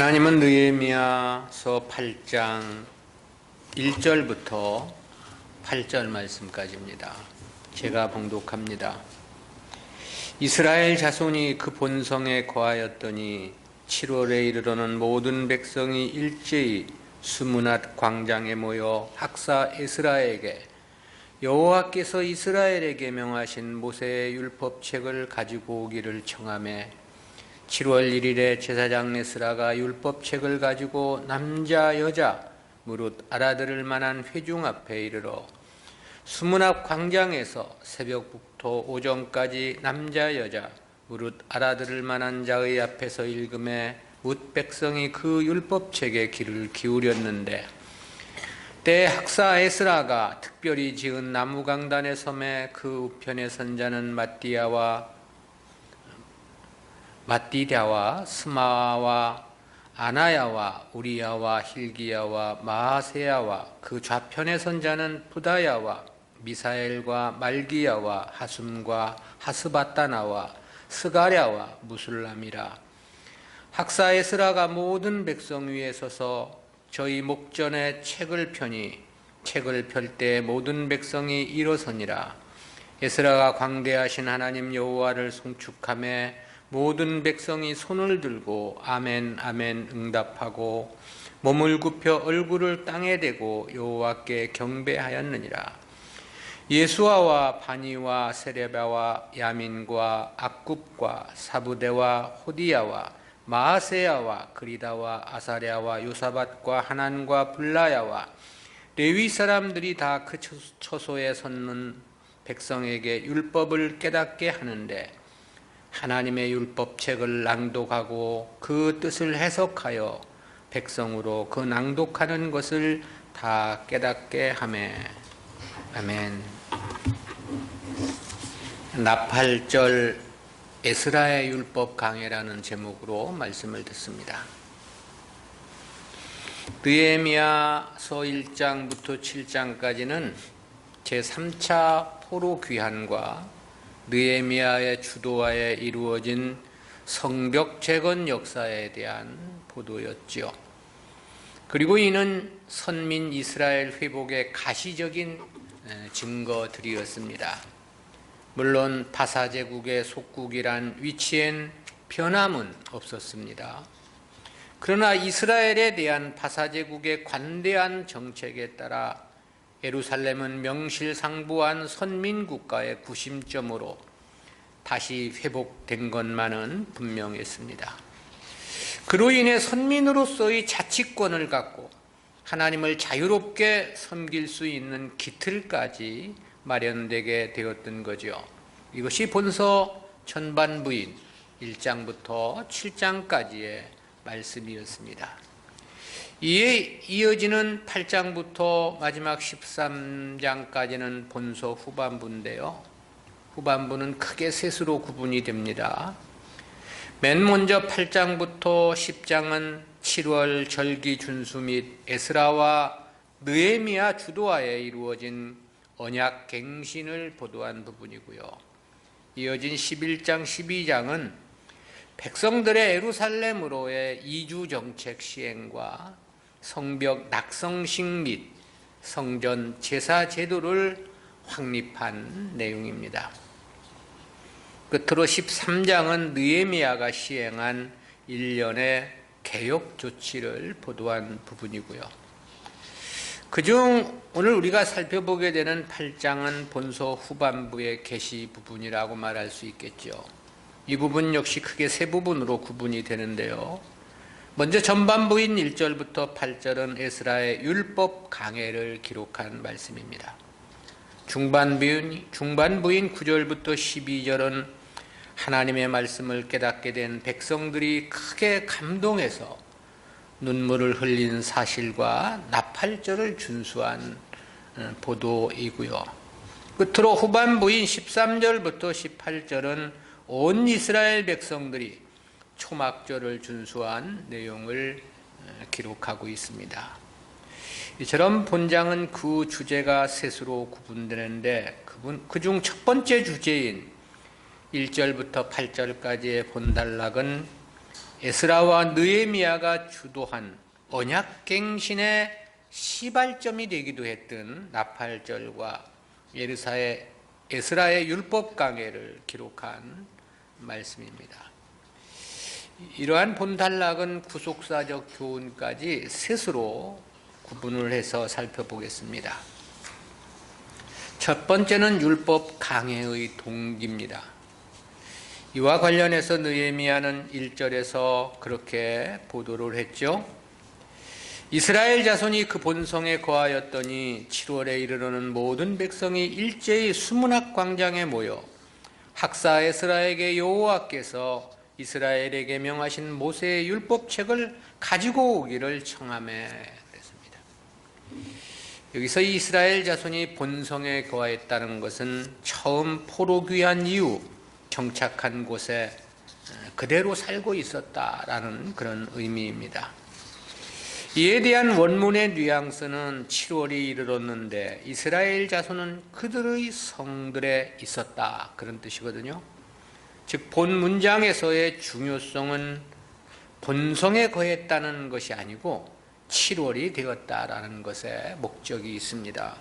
하나님은 느헤미야서 8장 1절부터 8절 말씀까지입니다. 제가 봉독합니다. 이스라엘 자손이 그 본성에 거하였더니 7월에 이르러는 모든 백성이 일제히 수문앗 광장에 모여 학사 에스라에게 여호와께서 이스라엘에게 명하신 모세의 율법책을 가지고 오기를 청하매 7월 1일에 제사장 에스라가 율법책을 가지고 남자 여자 무릇 알아들을 만한 회중 앞에 이르러 수문 앞 광장에서 새벽부터 오전까지 남자 여자 무릇 알아들을 만한 자의 앞에서 읽음에 뭇 백성이 그 율법책에 귀를 기울였는데 때 학사 에스라가 특별히 지은 나무 강단의 섬에 그 우편에 선 자는 마띠랴와 스마와 아나야와 우리야와 힐기야와 마아세야와 그 좌편에 선 자는 부다야와 미사엘과 말기야와 하숨과 하스바따나와 스가랴와 무술람이라. 학사 에스라가 모든 백성 위에 서서 저희 목전에 책을 펴니 책을 펼 때 모든 백성이 일어서니라. 에스라가 광대하신 하나님 여호와를 송축하며 모든 백성이 손을 들고 아멘 아멘 응답하고 몸을 굽혀 얼굴을 땅에 대고 여호와께 경배하였느니라. 예수아와 바니와 세레바와 야민과 악굽과 사부대와 호디야와 마아세야와 그리다와 아사랴와 요사밧과 하난과 블라야와 레위 사람들이 다 그 처소에 섰는 백성에게 율법을 깨닫게 하는데 하나님의 율법책을 낭독하고 그 뜻을 해석하여 백성으로 그 낭독하는 것을 다 깨닫게 하매. 아멘. 나팔절 에스라의 율법 강해라는 제목으로 말씀을 듣습니다. 느헤미야서 1장부터 7장까지는 제3차 포로 귀환과 느헤미야의 주도하에 이루어진 성벽 재건 역사에 대한 보도였지요. 그리고 이는 선민 이스라엘 회복의 가시적인 증거들이었습니다. 물론 바사제국의 속국이란 위치엔 변함은 없었습니다. 그러나 이스라엘에 대한 바사제국의 관대한 정책에 따라 예루살렘은 명실상부한 선민국가의 구심점으로 다시 회복된 것만은 분명했습니다. 그로 인해 선민으로서의 자치권을 갖고 하나님을 자유롭게 섬길 수 있는 기틀까지 마련되게 되었던 거죠. 이것이 본서 전반부인 1장부터 7장까지의 말씀이었습니다. 이에 이어지는 8장부터 마지막 13장까지는 본서 후반부인데요. 후반부는 크게 셋으로 구분이 됩니다. 맨 먼저 8장부터 10장은 7월 절기 준수 및 에스라와 느헤미야 주도하에 이루어진 언약 갱신을 보도한 부분이고요. 이어진 11장 12장은 백성들의 예루살렘으로의 이주 정책 시행과 성벽 낙성식 및 성전 제사 제도를 확립한 내용입니다. 끝으로 13장은 느헤미야가 시행한 일련의 개혁 조치를 보도한 부분이고요. 그중 오늘 우리가 살펴보게 되는 8장은 본서 후반부의 계시 부분이라고 말할 수 있겠죠. 이 부분 역시 크게 세 부분으로 구분이 되는데요. 먼저 전반부인 1절부터 8절은 에스라의 율법 강해를 기록한 말씀입니다. 중반부인 9절부터 12절은 하나님의 말씀을 깨닫게 된 백성들이 크게 감동해서 눈물을 흘린 사실과 나팔절을 준수한 보도이고요. 끝으로 후반부인 13절부터 18절은 온 이스라엘 백성들이 초막절을 준수한 내용을 기록하고 있습니다. 이처럼 본장은 그 주제가 셋으로 구분되는데 그중 첫 번째 주제인 1절부터 8절까지의 본단락은 에스라와 느헤미야가 주도한 언약갱신의 시발점이 되기도 했던 나팔절과 에스라의 율법 강해를 기록한 말씀입니다. 이러한 본단락은 구속사적 교훈까지 셋으로 구분을 해서 살펴보겠습니다. 첫 번째는 율법 강해의 동기입니다. 이와 관련해서 느헤미야는 1절에서 그렇게 보도를 했죠. 이스라엘 자손이 그 본성에 거하였더니 7월에 이르러는 모든 백성이 일제히 수문학 광장에 모여 학사 에스라에게 여호와께서 이스라엘에게 명하신 모세의 율법책을 가지고 오기를 청하매 그랬습니다. 여기서 이스라엘 자손이 본성에 거하였다는 것은 처음 포로 귀한 이후 정착한 곳에 그대로 살고 있었다라는 그런 의미입니다. 이에 대한 원문의 뉘앙스는 7월이 이르렀는데 이스라엘 자손은 그들의 성들에 있었다, 그런 뜻이거든요. 즉 본 문장에서의 중요성은 본성에 거했다는 것이 아니고 7월이 되었다라는 것에 목적이 있습니다.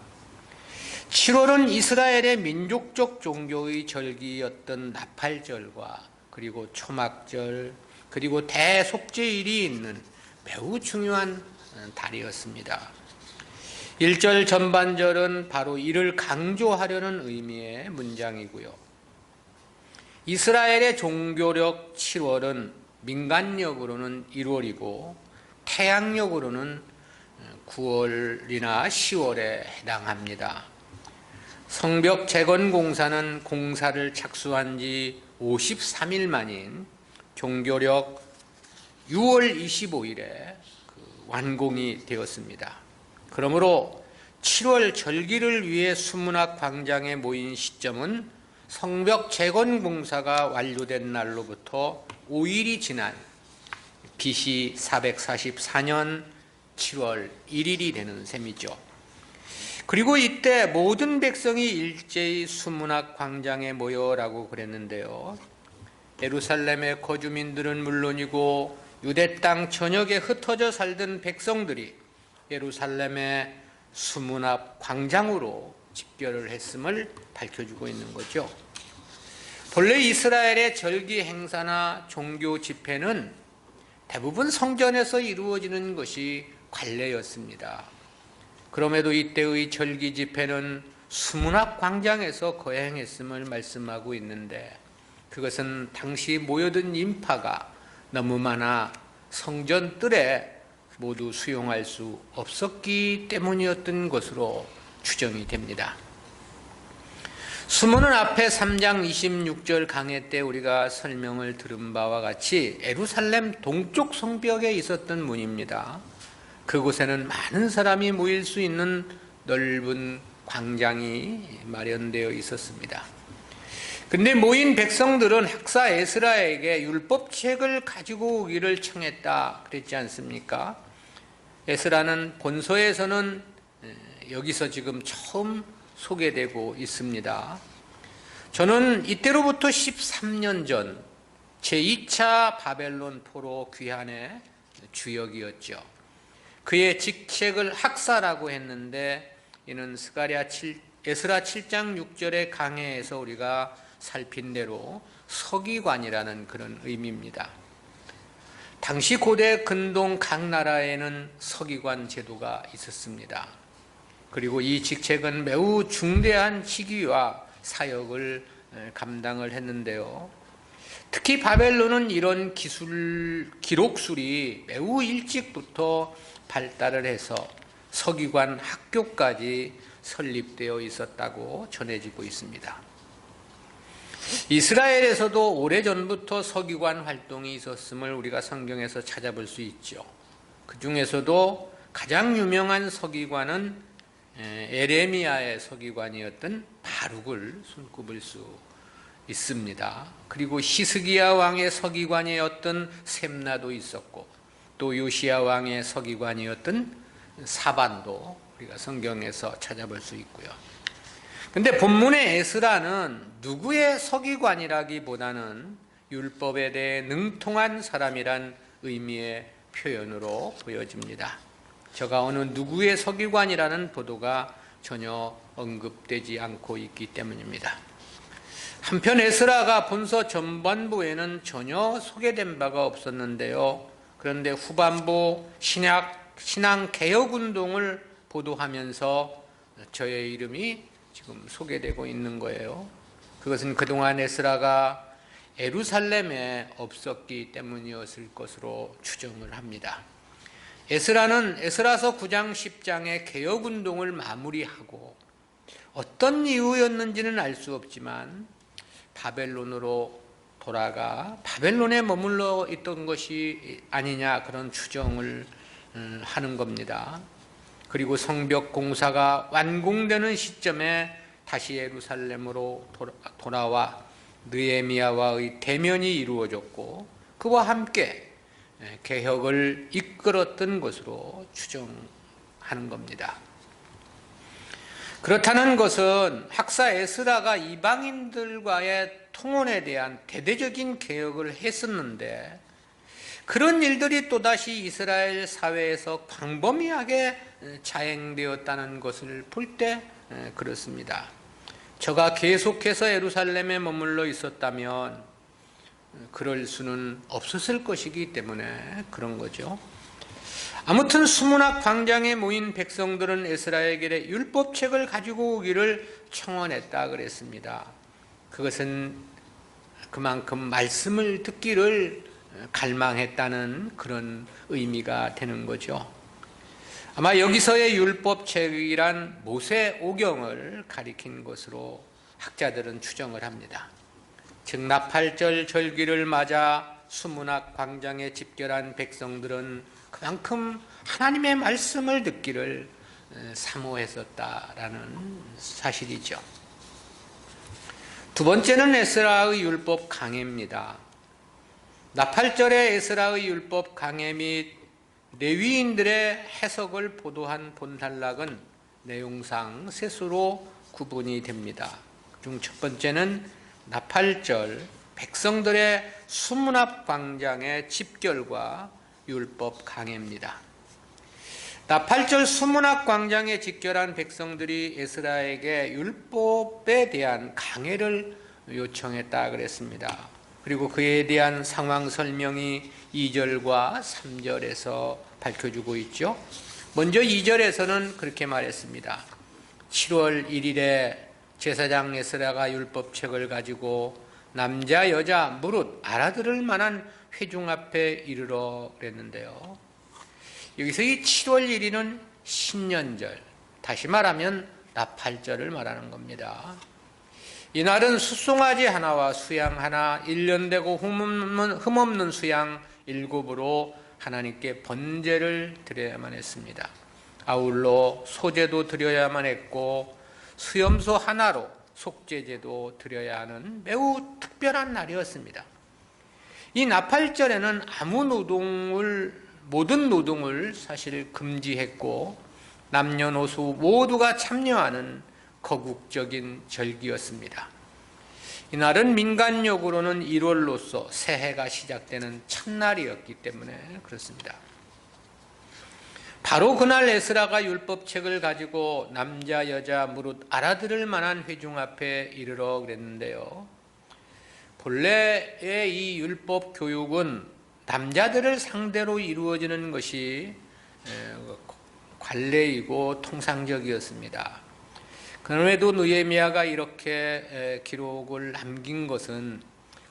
7월은 이스라엘의 민족적 종교의 절기였던 나팔절과 그리고 초막절 그리고 대속죄일이 있는 매우 중요한 달이었습니다. 1절 전반절은 바로 이를 강조하려는 의미의 문장이고요. 이스라엘의 종교력 7월은 민간력으로는 1월이고 태양력으로는 9월이나 10월에 해당합니다. 성벽 재건공사는 공사를 착수한 지 53일 만인 종교력 6월 25일에 완공이 되었습니다. 그러므로 7월 절기를 위해 수문학 광장에 모인 시점은 성벽 재건공사가 완료된 날로부터 5일이 지난 BC 444년 7월 1일이 되는 셈이죠. 그리고 이때 모든 백성이 일제히 수문학 광장에 모여라고 그랬는데요. 예루살렘의 거주민들은 물론이고 유대 땅 전역에 흩어져 살던 백성들이 예루살렘의 수문학 광장으로 집결을 했음을 밝혀주고 있는 거죠. 본래 이스라엘의 절기 행사나 종교 집회는 대부분 성전에서 이루어지는 것이 관례였습니다. 그럼에도 이때의 절기 집회는 수문학 광장에서 거행했음을 말씀하고 있는데 그것은 당시 모여든 인파가 너무 많아 성전 뜰에 모두 수용할 수 없었기 때문이었던 것으로 추정이 됩니다. 수문은 앞에 3장 26절 강해 때 우리가 설명을 들은 바와 같이 예루살렘 동쪽 성벽에 있었던 문입니다. 그곳에는 많은 사람이 모일 수 있는 넓은 광장이 마련되어 있었습니다. 근데 모인 백성들은 학사 에스라에게 율법책을 가지고 오기를 청했다 그랬지 않습니까? 에스라는 본서에서는 여기서 지금 처음 소개되고 있습니다. 저는 이때로부터 13년 전 제2차 바벨론 포로 귀환의 주역이었죠. 그의 직책을 학사라고 했는데 이는 에스라 7장 6절의 강해에서 우리가 살핀 대로 서기관이라는 그런 의미입니다. 당시 고대 근동 각 나라에는 서기관 제도가 있었습니다. 그리고 이 직책은 매우 중대한 직위와 사역을 감당을 했는데요. 특히 바벨론은 이런 기록술이 매우 일찍부터 발달을 해서 서기관 학교까지 설립되어 있었다고 전해지고 있습니다. 이스라엘에서도 오래전부터 서기관 활동이 있었음을 우리가 성경에서 찾아볼 수 있죠. 그 중에서도 가장 유명한 서기관은 에레미야의 서기관이었던 바룩을 손꼽을 수 있습니다. 그리고 히스기야 왕의 서기관이었던 셈나도 있었고 또 요시야 왕의 서기관이었던 사반도 우리가 성경에서 찾아볼 수 있고요. 근데 본문의 에스라는 누구의 서기관이라기보다는 율법에 대해 능통한 사람이란 의미의 표현으로 보여집니다. 저가 어느 누구의 서기관이라는 보도가 전혀 언급되지 않고 있기 때문입니다. 한편 에스라가 본서 전반부에는 전혀 소개된 바가 없었는데요. 그런데 후반부 신앙 개혁 운동을 보도하면서 저의 이름이 지금 소개되고 있는 거예요. 그것은 그동안 에스라가 예루살렘에 없었기 때문이었을 것으로 추정을 합니다. 에스라는 에스라서 9장 10장의 개혁 운동을 마무리하고 어떤 이유였는지는 알 수 없지만 바벨론으로 돌아가 바벨론에 머물러 있던 것이 아니냐, 그런 추정을 하는 겁니다. 그리고 성벽 공사가 완공되는 시점에 다시 예루살렘으로 돌아와 느헤미야와의 대면이 이루어졌고 그와 함께 개혁을 이끌었던 것으로 추정하는 겁니다. 그렇다는 것은 학사 에스라가 이방인들과의 통혼에 대한 대대적인 개혁을 했었는데 그런 일들이 또다시 이스라엘 사회에서 광범위하게 자행되었다는 것을 볼 때 그렇습니다. 저가 계속해서 예루살렘에 머물러 있었다면 그럴 수는 없었을 것이기 때문에 그런 거죠. 아무튼 수문학 광장에 모인 백성들은 에스라에게 율법책을 가지고 오기를 청원했다 그랬습니다. 그것은 그만큼 말씀을 듣기를 갈망했다는 그런 의미가 되는 거죠. 아마 여기서의 율법책이란 모세 오경을 가리킨 것으로 학자들은 추정을 합니다. 즉 나팔절 절기를 맞아 수문학 광장에 집결한 백성들은 그만큼 하나님의 말씀을 듣기를 사모했었다라는 사실이죠. 두 번째는 에스라의 율법 강해입니다. 나팔절의 에스라의 율법 강해 및 레위인들의 해석을 보도한 본단락은 내용상 셋으로 구분이 됩니다. 그중 첫 번째는 나팔절 백성들의 수문 앞 광장의 집결과 율법 강해입니다. 나팔절 수문 앞 광장에 집결한 백성들이 에스라에게 율법에 대한 강해를 요청했다 그랬습니다. 그리고 그에 대한 상황 설명이 2절과 3절에서 밝혀주고 있죠. 먼저 2절에서는 그렇게 말했습니다. 7월 1일에 제사장 에스라가 율법책을 가지고 남자 여자 무릇 알아들을 만한 회중 앞에 이르러 그랬는데요. 여기서 이 7월 1일은 신년절, 다시 말하면 나팔절을 말하는 겁니다. 이날은 숫송아지 하나와 수양 하나, 1년 되고 흠없는 수양 7으로 하나님께 번제를 드려야만 했습니다. 아울러 소제도 드려야만 했고 수염소 하나로 속죄제도 드려야 하는 매우 특별한 날이었습니다. 이 나팔절에는 모든 노동을 사실 금지했고 남녀노소 모두가 참여하는 거국적인 절기였습니다. 이날은 민간력으로는 1월로서 새해가 시작되는 첫날이었기 때문에 그렇습니다. 바로 그날 에스라가 율법책을 가지고 남자 여자 무릇 알아들을 만한 회중 앞에 이르러 그랬는데요. 본래의 이 율법 교육은 남자들을 상대로 이루어지는 것이 관례이고 통상적이었습니다. 그럼에도 느헤미야가 이렇게 기록을 남긴 것은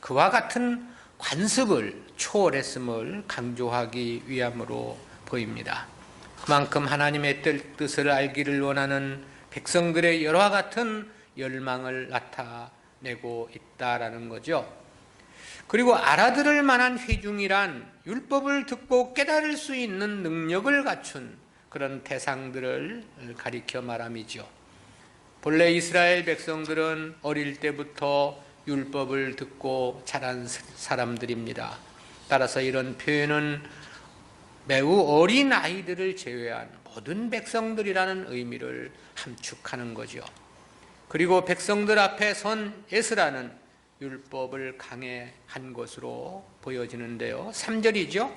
그와 같은 관습을 초월했음을 강조하기 위함으로 보입니다. 그만큼 하나님의 뜻을 알기를 원하는 백성들의 여러 같은 열망을 나타내고 있다라는 거죠. 그리고 알아들을 만한 회중이란 율법을 듣고 깨달을 수 있는 능력을 갖춘 그런 대상들을 가리켜 말함이죠. 본래 이스라엘 백성들은 어릴 때부터 율법을 듣고 자란 사람들입니다. 따라서 이런 표현은 매우 어린 아이들을 제외한 모든 백성들이라는 의미를 함축하는 거죠. 그리고 백성들 앞에 선 에스라는 율법을 강해한 것으로 보여지는데요. 3절이죠.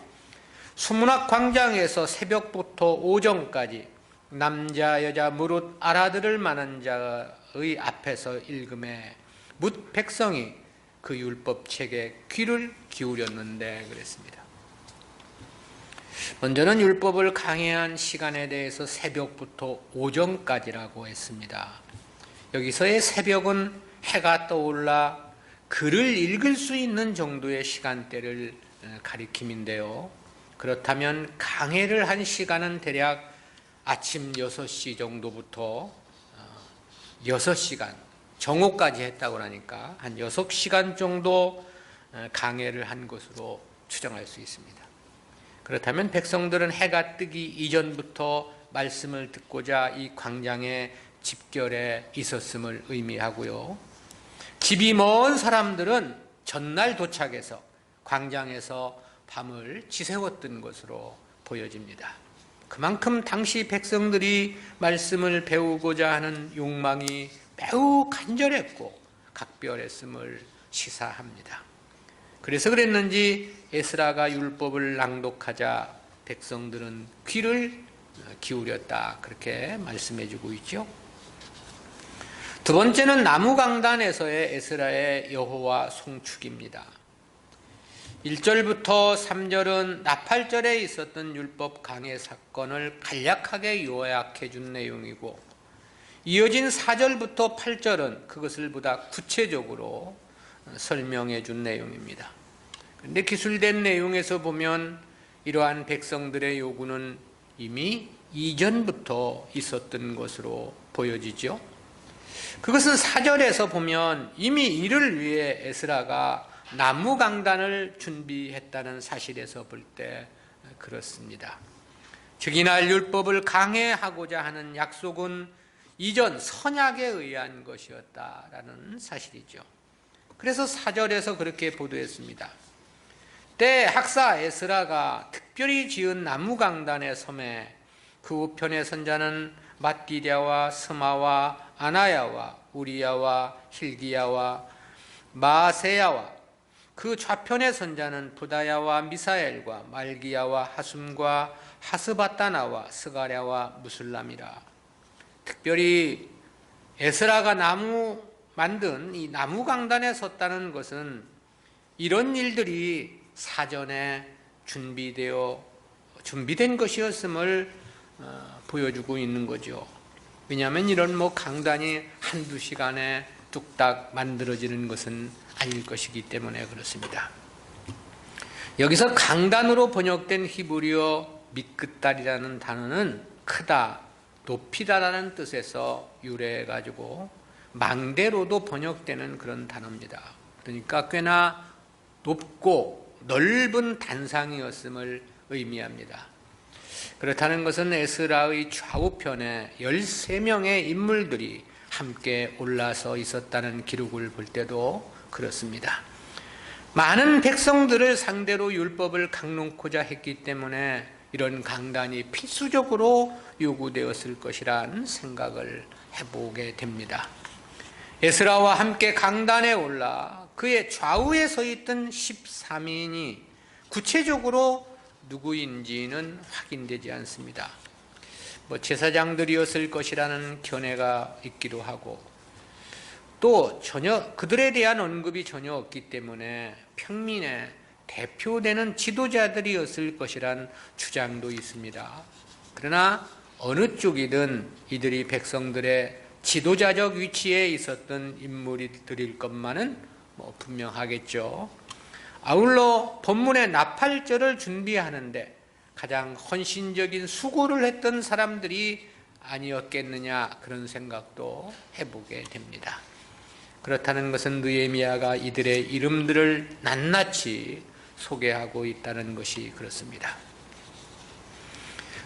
수문학 광장에서 새벽부터 오전까지 남자 여자 무릇 알아들을 만한 자의 앞에서 읽음에 뭇 백성이 그 율법책에 귀를 기울였는데 그랬습니다. 먼저는 율법을 강해한 시간에 대해서 새벽부터 오전까지라고 했습니다. 여기서의 새벽은 해가 떠올라 글을 읽을 수 있는 정도의 시간대를 가리킴인데요. 그렇다면 강해를 한 시간은 대략 아침 6시 정도부터 6시간, 정오까지 했다고 하니까 한 6시간 정도 강해를 한 것으로 추정할 수 있습니다. 그렇다면 백성들은 해가 뜨기 이전부터 말씀을 듣고자 이 광장에 집결해 있었음을 의미하고요. 집이 먼 사람들은 전날 도착해서 광장에서 밤을 지새웠던 것으로 보여집니다. 그만큼 당시 백성들이 말씀을 배우고자 하는 욕망이 매우 간절했고 각별했음을 시사합니다. 그래서 그랬는지 에스라가 율법을 낭독하자 백성들은 귀를 기울였다, 그렇게 말씀해 주고 있죠. 두 번째는 나무강단에서의 에스라의 여호와 송축입니다. 1절부터 3절은 나팔절에 있었던 율법 강해 사건을 간략하게 요약해 준 내용이고, 이어진 4절부터 8절은 그것을 보다 구체적으로 설명해 준 내용입니다. 그런데 기술된 내용에서 보면 이러한 백성들의 요구는 이미 이전부터 있었던 것으로 보여지죠. 그것은 4절에서 보면 이미 이를 위해 에스라가 나무 강단을 준비했다는 사실에서 볼 때 그렇습니다. 즉 이날 율법을 강해하고자 하는 약속은 이전 선약에 의한 것이었다라는 사실이죠. 그래서 4절에서 그렇게 보도했습니다. 때 학사 에스라가 특별히 지은 나무 강단의 섬에 그 우편의 선자는 맏디랴와 스마와 아나야와 우리야와 힐기야와 마세야와 그 좌편의 선자는 부다야와 미사엘과 말기야와 하숨과 하스바따나와 스가랴와 무술람이라. 특별히 에스라가 만든 이 나무 강단에 섰다는 것은 이런 일들이 사전에 준비된 것이었음을 보여주고 있는 거죠. 왜냐하면 이런 강단이 한두 시간에 뚝딱 만들어지는 것은 아닐 것이기 때문에 그렇습니다. 여기서 강단으로 번역된 히브리어 미끄달이라는 단어는 크다, 높이다라는 뜻에서 유래해가지고 망대로도 번역되는 그런 단어입니다. 그러니까 꽤나 높고 넓은 단상이었음을 의미합니다. 그렇다는 것은 에스라의 좌우편에 13명의 인물들이 함께 올라서 있었다는 기록을 볼 때도 그렇습니다. 많은 백성들을 상대로 율법을 강론코자 했기 때문에 이런 강단이 필수적으로 요구되었을 것이라는 생각을 해보게 됩니다. 에스라와 함께 강단에 올라 그의 좌우에 서 있던 13인이 구체적으로 누구인지는 확인되지 않습니다. 제사장들이었을 것이라는 견해가 있기도 하고, 또 전혀 그들에 대한 언급이 전혀 없기 때문에 평민의 대표되는 지도자들이었을 것이란 주장도 있습니다. 그러나 어느 쪽이든 이들이 백성들의 지도자적 위치에 있었던 인물들일 것만은 분명하겠죠. 아울러 본문의 나팔절을 준비하는데 가장 헌신적인 수고를 했던 사람들이 아니었겠느냐, 그런 생각도 해보게 됩니다. 그렇다는 것은 느헤미야가 이들의 이름들을 낱낱이 소개하고 있다는 것이 그렇습니다.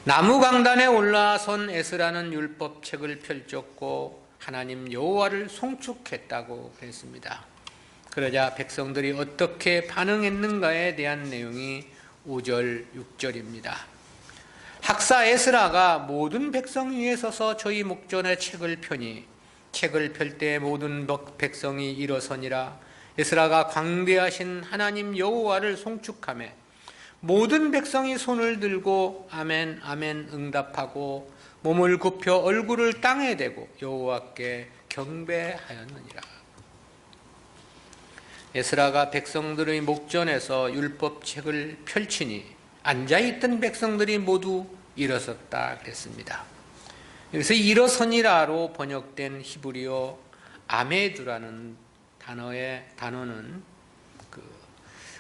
나무 강단에 올라선 에스라는 율법책을 펼쳤고 하나님 여호와를 송축했다고 했습니다. 그러자 백성들이 어떻게 반응했는가에 대한 내용이 5절, 6절입니다. 학사 에스라가 모든 백성 위에 서서 저희 목전에 책을 펴니 책을 펼 때 모든 백성이 일어서니라. 에스라가 광대하신 하나님 여호와를 송축하며 모든 백성이 손을 들고 아멘 아멘 응답하고 몸을 굽혀 얼굴을 땅에 대고 여호와께 경배하였느니라. 에스라가 백성들의 목전에서 율법책을 펼치니 앉아있던 백성들이 모두 일어섰다 그랬습니다. 여기서 일어서니라로 번역된 히브리어 아메두라는 단어는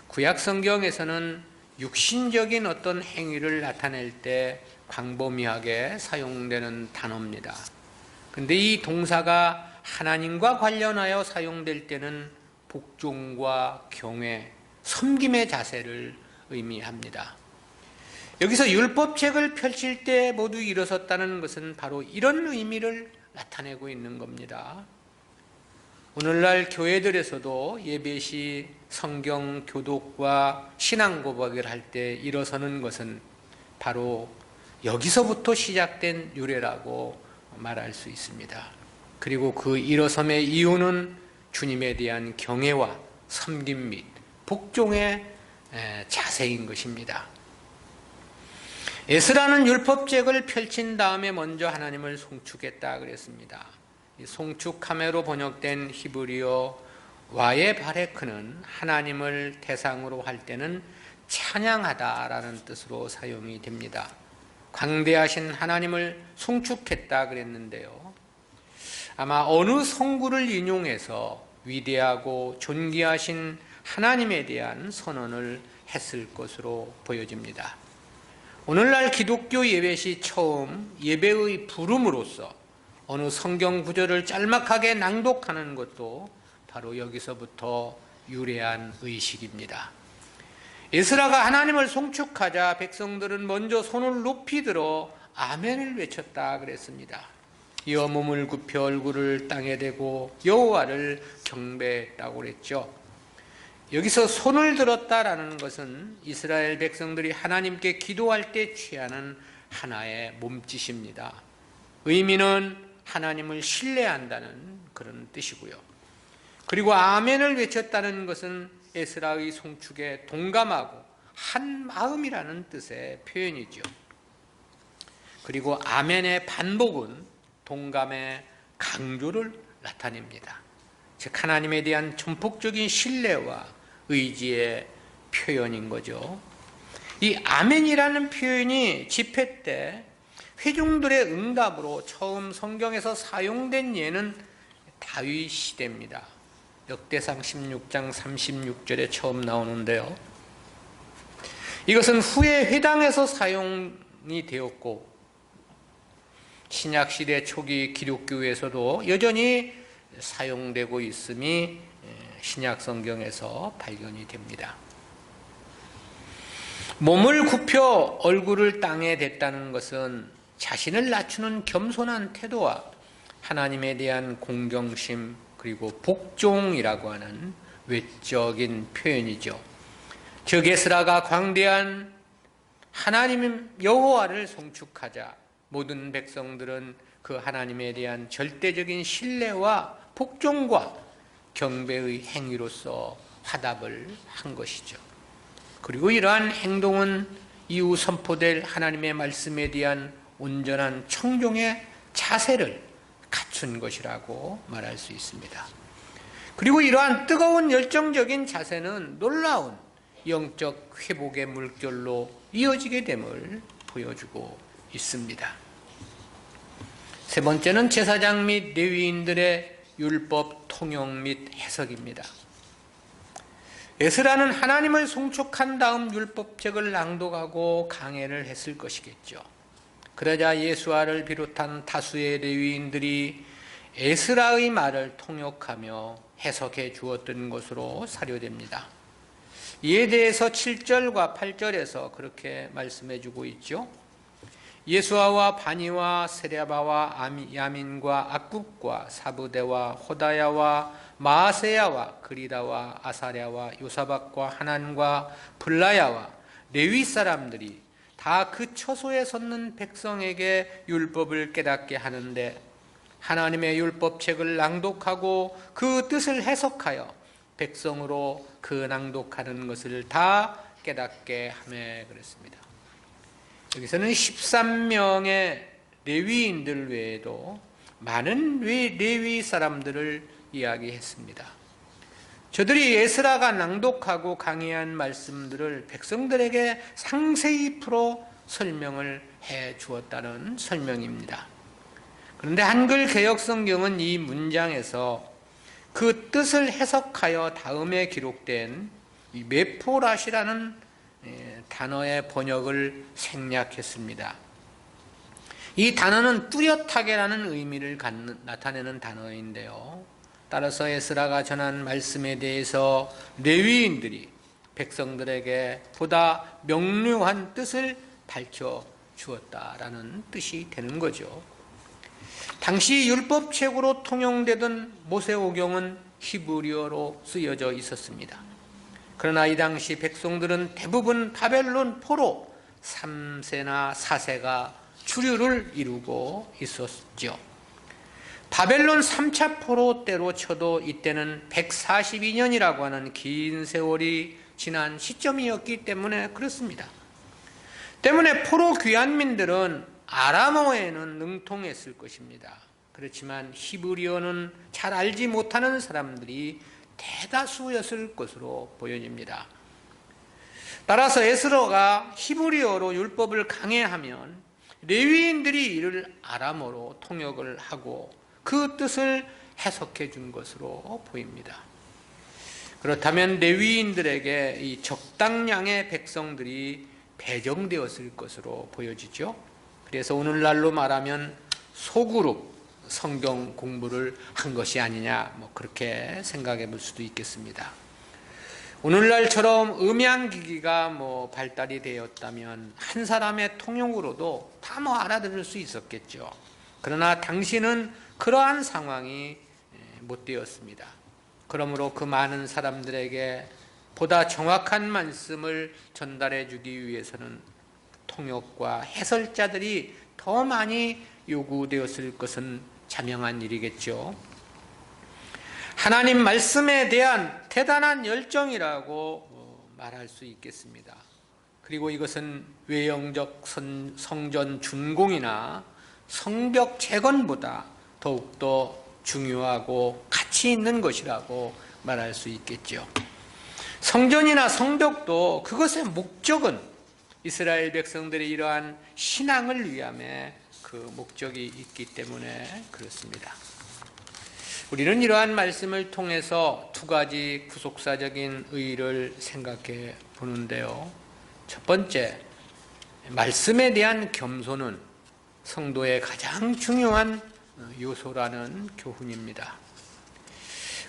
구약 성경에서는 육신적인 어떤 행위를 나타낼 때 광범위하게 사용되는 단어입니다. 근데 이 동사가 하나님과 관련하여 사용될 때는 복종과 경외, 섬김의 자세를 의미합니다. 여기서 율법책을 펼칠 때 모두 일어섰다는 것은 바로 이런 의미를 나타내고 있는 겁니다. 오늘날 교회들에서도 예배 시 성경 교독과 신앙 고백을 할 때 일어서는 것은 바로 여기서부터 시작된 유래라고 말할 수 있습니다. 그리고 그 일어섬의 이유는 주님에 대한 경외와 섬김 및 복종의 자세인 것입니다. 에스라는 율법책을 펼친 다음에 먼저 하나님을 송축했다 그랬습니다. 송축하메로 번역된 히브리어 와에 바레크는 하나님을 대상으로 할 때는 찬양하다라는 뜻으로 사용이 됩니다. 광대하신 하나님을 송축했다 그랬는데요. 아마 어느 성구를 인용해서 위대하고 존귀하신 하나님에 대한 선언을 했을 것으로 보여집니다. 오늘날 기독교 예배 시 처음 예배의 부름으로서 어느 성경 구절을 짤막하게 낭독하는 것도 바로 여기서부터 유래한 의식입니다. 에스라가 하나님을 송축하자 백성들은 먼저 손을 높이 들어 아멘을 외쳤다 그랬습니다. 이어 몸을 굽혀 얼굴을 땅에 대고 여호와를 경배했다고 그랬죠. 여기서 손을 들었다라는 것은 이스라엘 백성들이 하나님께 기도할 때 취하는 하나의 몸짓입니다. 의미는 하나님을 신뢰한다는 그런 뜻이고요. 그리고 아멘을 외쳤다는 것은 에스라의 송축에 동감하고 한 마음이라는 뜻의 표현이죠. 그리고 아멘의 반복은 동감의 강조를 나타냅니다. 즉 하나님에 대한 전폭적인 신뢰와 의지의 표현인 거죠. 이 아멘이라는 표현이 집회 때 회중들의 응답으로 처음 성경에서 사용된 예는 다윗 시대입니다. 역대상 16장 36절에 처음 나오는데요. 이것은 후에 회당에서 사용이 되었고 신약시대 초기 기독교에서도 여전히 사용되고 있음이 신약성경에서 발견이 됩니다. 몸을 굽혀 얼굴을 땅에 댔다는 것은 자신을 낮추는 겸손한 태도와 하나님에 대한 공경심 그리고 복종이라고 하는 외적인 표현이죠. 즉 에스라가 광대한 하나님 여호와를 송축하자 모든 백성들은 그 하나님에 대한 절대적인 신뢰와 복종과 경배의 행위로서 화답을 한 것이죠. 그리고 이러한 행동은 이후 선포될 하나님의 말씀에 대한 온전한 청종의 자세를 갖춘 것이라고 말할 수 있습니다. 그리고 이러한 뜨거운 열정적인 자세는 놀라운 영적 회복의 물결로 이어지게 됨을 보여주고 있습니다. 세 번째는 제사장 및 레위인들의 율법 통용 및 해석입니다. 에스라는 하나님을 송축한 다음 율법책을 낭독하고 강해를 했을 것이겠죠. 그러자 예수아를 비롯한 다수의 레위인들이 에스라의 말을 통역하며 해석해 주었던 것으로 사료됩니다. 이에 대해서 7절과 8절에서 그렇게 말씀해 주고 있죠. 예수아와 바니와 세랴바와 야민과 악국과 사부대와 호다야와 마아세야와 그리다와 아사랴와 요사박과 하난과 블라야와 레위 사람들이 다 그 처소에 섰는 백성에게 율법을 깨닫게 하는데 하나님의 율법책을 낭독하고 그 뜻을 해석하여 백성으로 그 낭독하는 것을 다 깨닫게 하매 그랬습니다. 여기서는 13명의 레위인들 외에도 많은 레위 사람들을 이야기했습니다. 저들이 에스라가 낭독하고 강의한 말씀들을 백성들에게 상세히 풀어 설명을 해 주었다는 설명입니다. 그런데 한글 개역 성경은 이 문장에서 그 뜻을 해석하여 다음에 기록된 이 메포랏이라는 단어의 번역을 생략했습니다. 이 단어는 뚜렷하게라는 의미를 나타내는 단어인데요. 따라서 에스라가 전한 말씀에 대해서 레위인들이 백성들에게 보다 명료한 뜻을 밝혀 주었다라는 뜻이 되는 거죠. 당시 율법책으로 통용되던 모세오경은 히브리어로 쓰여져 있었습니다. 그러나 이 당시 백성들은 대부분 바벨론 포로 3세나 4세가 주류를 이루고 있었죠. 바벨론 3차 포로 때로 쳐도 이때는 142년이라고 하는 긴 세월이 지난 시점이었기 때문에 그렇습니다. 때문에 포로 귀환민들은 아람어에는 능통했을 것입니다. 그렇지만 히브리어는 잘 알지 못하는 사람들이 대다수였을 것으로 보여집니다. 따라서 에스라가 히브리어로 율법을 강해하면 레위인들이 이를 아람어로 통역을 하고 그 뜻을 해석해 준 것으로 보입니다. 그렇다면 레위인들에게 이 적당량의 백성들이 배정되었을 것으로 보여지죠. 그래서 오늘날로 말하면 소그룹 성경 공부를 한 것이 아니냐, 그렇게 생각해 볼 수도 있겠습니다. 오늘날처럼 음향기기가 발달이 되었다면 한 사람의 통용으로도 다 알아들을 수 있었겠죠. 그러나 당시는 그러한 상황이 못 되었습니다. 그러므로 그 많은 사람들에게 보다 정확한 말씀을 전달해 주기 위해서는 통역과 해설자들이 더 많이 요구되었을 것은 자명한 일이겠죠. 하나님 말씀에 대한 대단한 열정이라고 말할 수 있겠습니다. 그리고 이것은 외형적 성전 준공이나 성벽 재건보다 더욱더 중요하고 가치 있는 것이라고 말할 수 있겠죠. 성전이나 성벽도 그것의 목적은 이스라엘 백성들의 이러한 신앙을 위함에 그 목적이 있기 때문에 그렇습니다. 우리는 이러한 말씀을 통해서 두 가지 구속사적인 의의를 생각해 보는데요. 첫 번째, 말씀에 대한 겸손은 성도의 가장 중요한 요소라는 교훈입니다.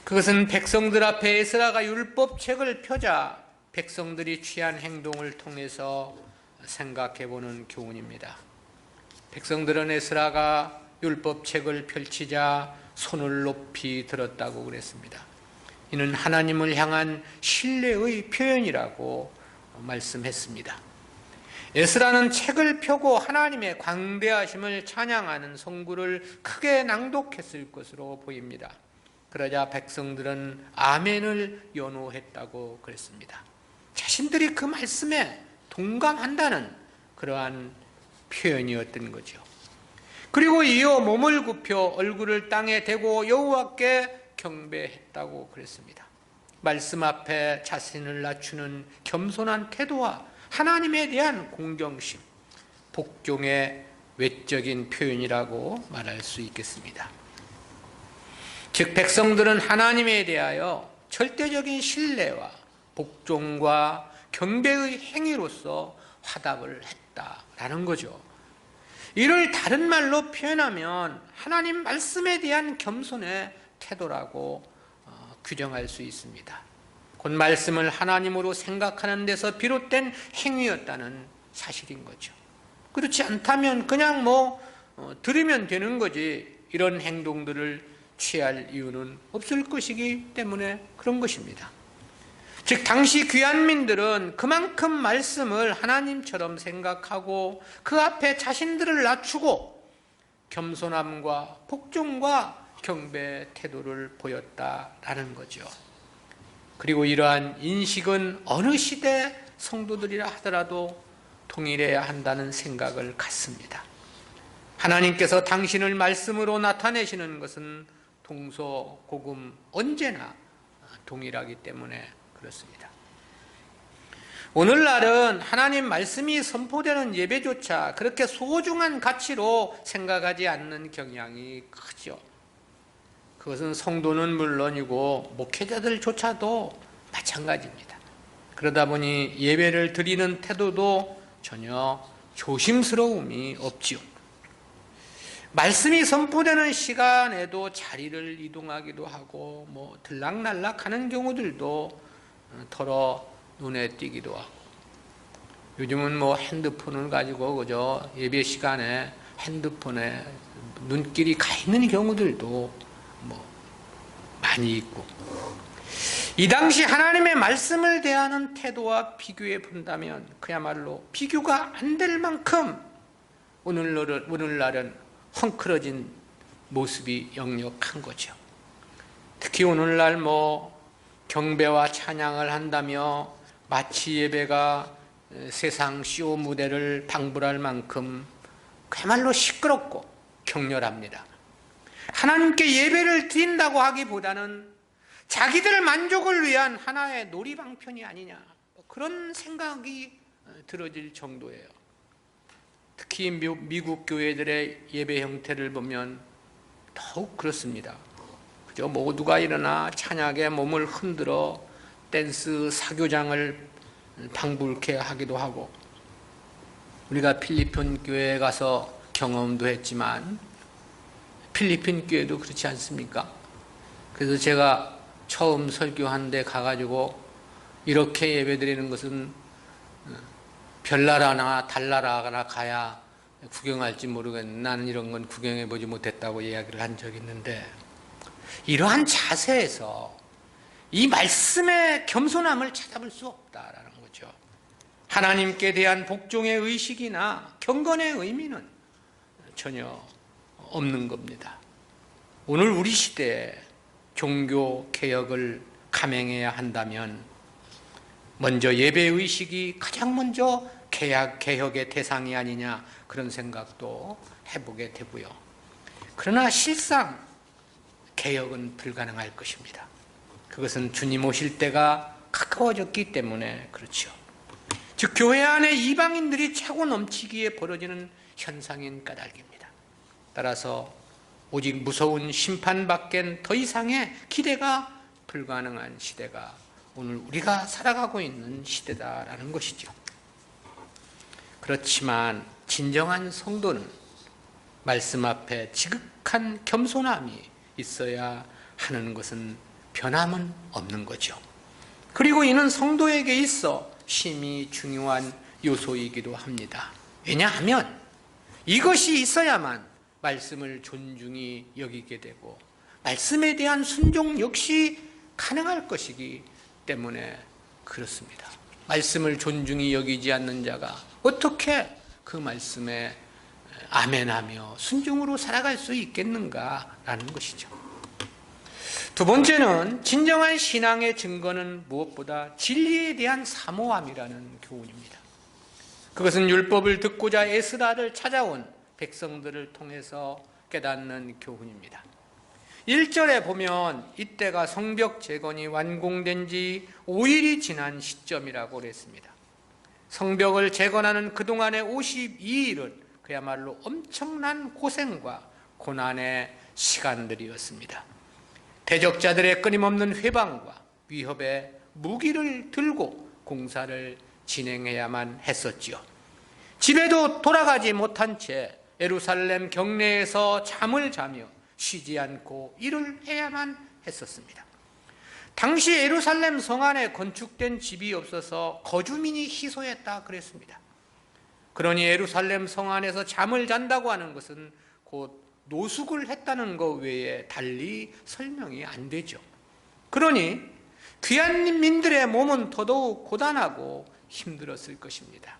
그것은 백성들 앞에 에스라가 율법책을 펴자 백성들이 취한 행동을 통해서 생각해 보는 교훈입니다. 백성들은 에스라가 율법책을 펼치자 손을 높이 들었다고 그랬습니다. 이는 하나님을 향한 신뢰의 표현이라고 말씀했습니다. 에스라는 책을 펴고 하나님의 광대하심을 찬양하는 성구를 크게 낭독했을 것으로 보입니다. 그러자 백성들은 아멘을 연호했다고 그랬습니다. 자신들이 그 말씀에 동감한다는 그러한 표현이었던 거죠. 그리고 이어 몸을 굽혀 얼굴을 땅에 대고 여호와께 경배했다고 그랬습니다. 말씀 앞에 자신을 낮추는 겸손한 태도와 하나님에 대한 공경심, 복종의 외적인 표현이라고 말할 수 있겠습니다. 즉 백성들은 하나님에 대하여 절대적인 신뢰와 복종과 경배의 행위로서 화답을 했다라는 거죠. 이를 다른 말로 표현하면 하나님 말씀에 대한 겸손의 태도라고 규정할 수 있습니다. 곧 말씀을 하나님으로 생각하는 데서 비롯된 행위였다는 사실인 거죠. 그렇지 않다면 그냥 들으면 되는 거지 이런 행동들을 취할 이유는 없을 것이기 때문에 그런 것입니다. 즉 당시 귀환민들은 그만큼 말씀을 하나님처럼 생각하고 그 앞에 자신들을 낮추고 겸손함과 복종과 경배 태도를 보였다라는 거죠. 그리고 이러한 인식은 어느 시대 성도들이라 하더라도 동일해야 한다는 생각을 갖습니다. 하나님께서 당신을 말씀으로 나타내시는 것은 동서고금 언제나 동일하기 때문에 그렇습니다. 오늘날은 하나님 말씀이 선포되는 예배조차 그렇게 소중한 가치로 생각하지 않는 경향이 크죠. 그것은 성도는 물론이고 목회자들조차도 마찬가지입니다. 그러다 보니 예배를 드리는 태도도 전혀 조심스러움이 없지요. 말씀이 선포되는 시간에도 자리를 이동하기도 하고 들락날락 하는 경우들도 더러 눈에 띄기도 하고, 요즘은 핸드폰을 가지고 그저 예배 시간에 핸드폰에 눈길이 가 있는 경우들도 많이 있고, 이 당시 하나님의 말씀을 대하는 태도와 비교해 본다면 그야말로 비교가 안 될 만큼 오늘날은 헝클어진 모습이 역력한 거죠. 특히 오늘날 경배와 찬양을 한다며 마치 예배가 세상 쇼 무대를 방불할 만큼 그야말로 시끄럽고 격렬합니다. 하나님께 예배를 드린다고 하기보다는 자기들 만족을 위한 하나의 놀이방편이 아니냐, 그런 생각이 들어질 정도예요. 특히 미국 교회들의 예배 형태를 보면 더욱 그렇습니다. 그저 모두가 일어나 찬양에 몸을 흔들어 댄스 사교장을 방불케 하기도 하고, 우리가 필리핀 교회에 가서 경험도 했지만 필리핀 교회도 그렇지 않습니까? 그래서 제가 처음 설교한 데 가가지고 이렇게 예배드리는 것은 별나라나 달나라나 가야 구경할지 모르겠는데 나는 이런 건 구경해보지 못했다고 이야기를 한 적이 있는데, 이러한 자세에서 이 말씀의 겸손함을 찾아볼 수 없다라는 거죠. 하나님께 대한 복종의 의식이나 경건의 의미는 전혀 없는 겁니다. 오늘 우리 시대에 종교 개혁을 감행해야 한다면 먼저 예배의식이 가장 먼저 개혁의 대상이 아니냐, 그런 생각도 해보게 되고요. 그러나 실상 개혁은 불가능할 것입니다. 그것은 주님 오실 때가 가까워졌기 때문에 그렇죠. 즉 교회 안에 이방인들이 차고 넘치기에 벌어지는 현상인 까닭입니다. 따라서 오직 무서운 심판밖엔 더 이상의 기대가 불가능한 시대가 오늘 우리가 살아가고 있는 시대다라는 것이죠. 그렇지만 진정한 성도는 말씀 앞에 지극한 겸손함이 있어야 하는 것은 변함은 없는 거죠. 그리고 이는 성도에게 있어 심히 중요한 요소이기도 합니다. 왜냐하면 이것이 있어야만 말씀을 존중히 여기게 되고 말씀에 대한 순종 역시 가능할 것이기 때문에 그렇습니다. 말씀을 존중히 여기지 않는 자가 어떻게 그 말씀에 아멘하며 순종으로 살아갈 수 있겠는가라는 것이죠. 두 번째는 진정한 신앙의 증거는 무엇보다 진리에 대한 사모함이라는 교훈입니다. 그것은 율법을 듣고자 에스라를 찾아온 백성들을 통해서 깨닫는 교훈입니다. 1절에 보면 이때가 성벽 재건이 완공된 지 5일이 지난 시점이라고 그랬습니다. 성벽을 재건하는 그동안의 52일은 그야말로 엄청난 고생과 고난의 시간들이었습니다. 대적자들의 끊임없는 회방과 위협에 무기를 들고 공사를 진행해야만 했었지요. 집에도 돌아가지 못한 채 예루살렘 경내에서 잠을 자며 쉬지 않고 일을 해야만 했었습니다. 당시 예루살렘 성 안에 건축된 집이 없어서 거주민이 희소했다 그랬습니다. 그러니 예루살렘 성 안에서 잠을 잔다고 하는 것은 곧 노숙을 했다는 것 외에 달리 설명이 안 되죠. 그러니 귀한 민들의 몸은 더더욱 고단하고 힘들었을 것입니다.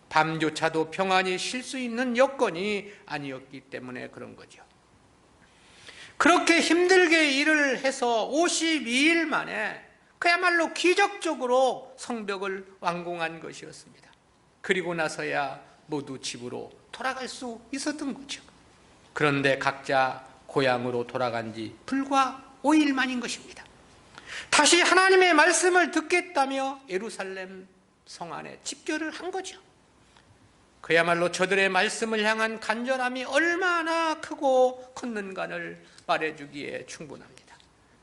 밤조차도 평안히 쉴 수 있는 여건이 아니었기 때문에 그런 거죠. 그렇게 힘들게 일을 해서 52일 만에 그야말로 기적적으로 성벽을 완공한 것이었습니다. 그리고 나서야 모두 집으로 돌아갈 수 있었던 거죠. 그런데 각자 고향으로 돌아간 지 불과 5일 만인 것입니다. 다시 하나님의 말씀을 듣겠다며 예루살렘 성 안에 집결을 한 거죠. 그야말로 저들의 말씀을 향한 간절함이 얼마나 크고 컸는가를 말해주기에 충분합니다.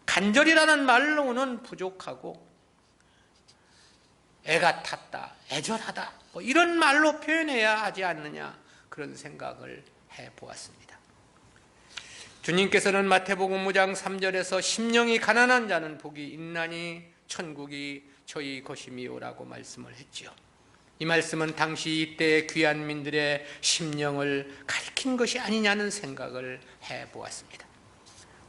간절이라는 말로는 부족하고 애가 탔다, 애절하다, 이런 말로 표현해야 하지 않느냐, 그런 생각을 해보았습니다. 주님께서는 마태복음 5장 3절에서 심령이 가난한 자는 복이 있나니 천국이 저희 것임이요라고 말씀을 했지요. 이 말씀은 당시 이때의 귀한 민들의 심령을 가리킨 것이 아니냐는 생각을 해보았습니다.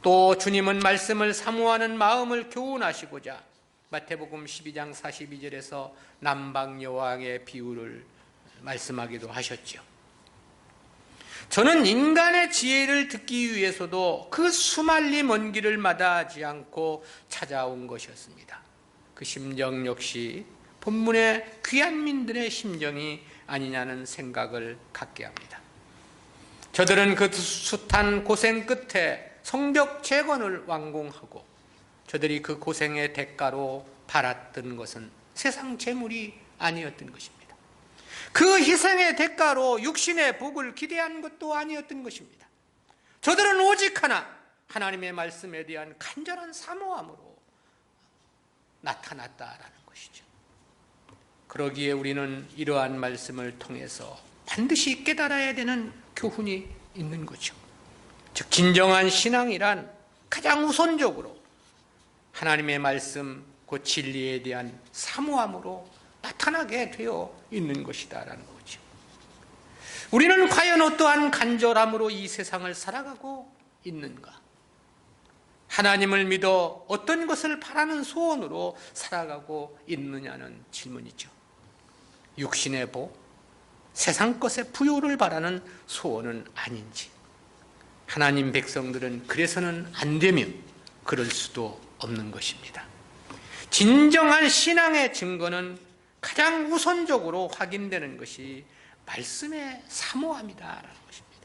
또 주님은 말씀을 사모하는 마음을 교훈하시고자 마태복음 12장 42절에서 남방 여왕의 비유를 말씀하기도 하셨죠. 저는 인간의 지혜를 듣기 위해서도 그 수말리 먼 길을 마다하지 않고 찾아온 것이었습니다. 그 심정 역시 본문의 귀한 민들의 심정이 아니냐는 생각을 갖게 합니다. 저들은 그 숱한 고생 끝에 성벽 재건을 완공하고 저들이 그 고생의 대가로 받았던 것은 세상 재물이 아니었던 것입니다. 그 희생의 대가로 육신의 복을 기대한 것도 아니었던 것입니다. 저들은 오직 하나님의 말씀에 대한 간절한 사모함으로 나타났다라는 것이죠. 그러기에 우리는 이러한 말씀을 통해서 반드시 깨달아야 되는 교훈이 있는 거죠. 즉 진정한 신앙이란 가장 우선적으로 하나님의 말씀, 그 진리에 대한 사모함으로 나타나게 되어 있는 것이다라는 거죠. 우리는 과연 어떠한 간절함으로 이 세상을 살아가고 있는가? 하나님을 믿어 어떤 것을 바라는 소원으로 살아가고 있느냐는 질문이죠. 육신의 복, 세상 것의 부요를 바라는 소원은 아닌지. 하나님 백성들은 그래서는 안 되며 그럴 수도 없는 것입니다. 진정한 신앙의 증거는 가장 우선적으로 확인되는 것이 말씀의 사모함이다라는 것입니다.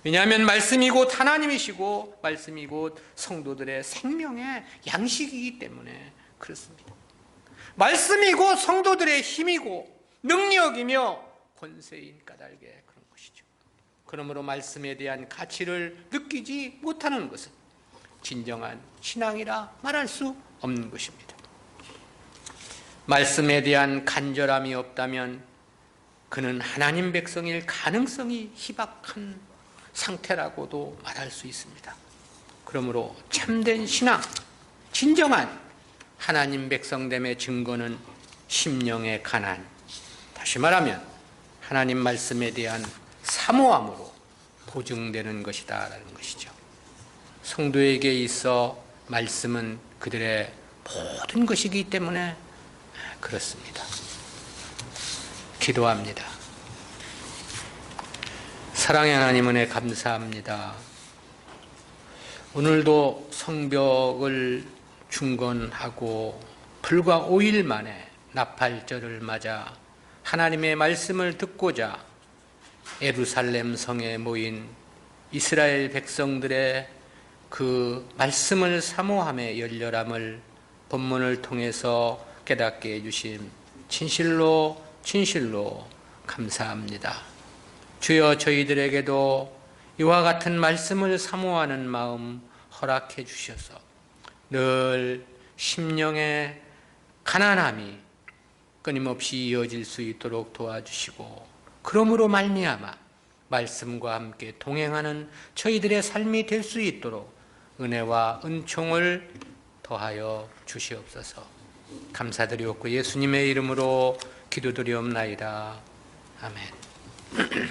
왜냐하면 말씀이 곧 하나님이시고 말씀이 곧 성도들의 생명의 양식이기 때문에 그렇습니다. 말씀이 곧 성도들의 힘이고 능력이며 권세인 까닭에 그런 것이죠. 그러므로 말씀에 대한 가치를 느끼지 못하는 것은 진정한 신앙이라 말할 수 없는 것입니다. 말씀에 대한 간절함이 없다면 그는 하나님 백성일 가능성이 희박한 상태라고도 말할 수 있습니다. 그러므로 참된 신앙, 진정한 하나님 백성됨의 증거는 심령의 가난, 다시 말하면 하나님 말씀에 대한 사모함으로 보증되는 것이다라는 것이죠. 성도에게 있어 말씀은 그들의 모든 것이기 때문에 그렇습니다. 기도합니다. 사랑의 하나님 은혜 감사합니다. 오늘도 성벽을 중건하고 불과 5일 만에 나팔절을 맞아 하나님의 말씀을 듣고자 예루살렘 성에 모인 이스라엘 백성들의 그 말씀을 사모함의 열렬함을 본문을 통해서 깨닫게 해주신 진실로 감사합니다. 주여 저희들에게도 이와 같은 말씀을 사모하는 마음 허락해 주셔서 늘 심령의 가난함이 끊임없이 이어질 수 있도록 도와주시고 그러므로 말미암아 말씀과 함께 동행하는 저희들의 삶이 될 수 있도록 은혜와 은총을 더하여 주시옵소서. 감사드리옵고 예수님의 이름으로 기도드리옵나이다. 아멘.